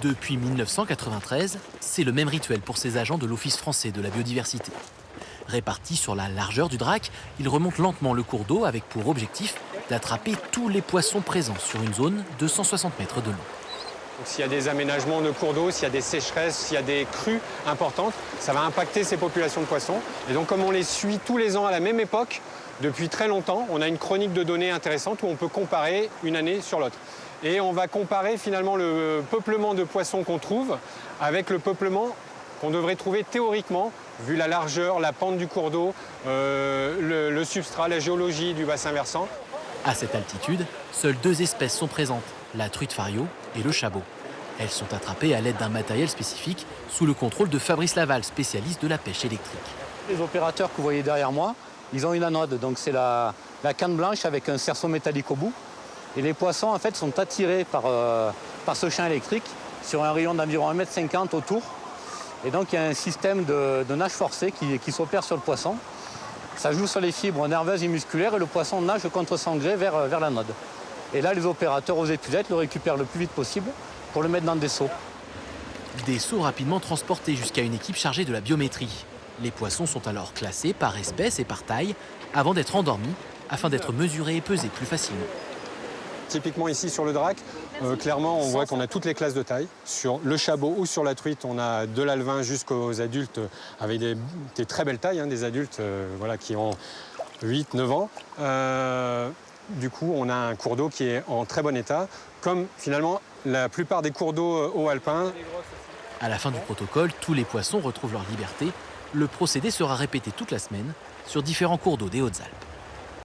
Depuis 1993, c'est le même rituel pour ces agents de l'Office français de la biodiversité. Répartis sur la largeur du Drac, ils remontent lentement le cours d'eau avec pour objectif d'attraper tous les poissons présents sur une zone de 160 mètres de long. S'il y a des aménagements de cours d'eau, s'il y a des sécheresses, s'il y a des crues importantes, ça va impacter ces populations de poissons. Et donc comme on les suit tous les ans à la même époque, depuis très longtemps, on a une chronique de données intéressante où on peut comparer une année sur l'autre. Et on va comparer finalement le peuplement de poissons qu'on trouve avec le peuplement qu'on devrait trouver théoriquement, vu la largeur, la pente du cours d'eau, le substrat, la géologie du bassin versant. À cette altitude, seules deux espèces sont présentes, la truite fario et le chabot. Elles sont attrapées à l'aide d'un matériel spécifique sous le contrôle de Fabrice Laval, spécialiste de la pêche électrique. Les opérateurs que vous voyez derrière moi, ils ont une anode, donc c'est la canne blanche avec un cerceau métallique au bout. Et les poissons en fait sont attirés par ce champ électrique sur un rayon d'environ 1,50 m autour. Et donc il y a un système de nage forcé qui s'opère sur le poisson. Ça joue sur les fibres nerveuses et musculaires et le poisson nage contre son gré vers l'anode. Et là, les opérateurs aux épuisettes le récupèrent le plus vite possible pour le mettre dans des seaux. Des seaux rapidement transportés jusqu'à une équipe chargée de la biométrie. Les poissons sont alors classés par espèce et par taille avant d'être endormis afin d'être mesurés et pesés plus facilement. Typiquement ici sur le Drac, clairement on voit qu'on a toutes les classes de taille. Sur le chabot ou sur la truite, on a de l'alevin jusqu'aux adultes avec des très belles tailles, des adultes qui ont 8-9 ans. Du coup, on a un cours d'eau qui est en très bon état, comme finalement la plupart des cours d'eau haut alpins. À la fin du protocole, tous les poissons retrouvent leur liberté. Le procédé sera répété toute la semaine sur différents cours d'eau des Hautes-Alpes.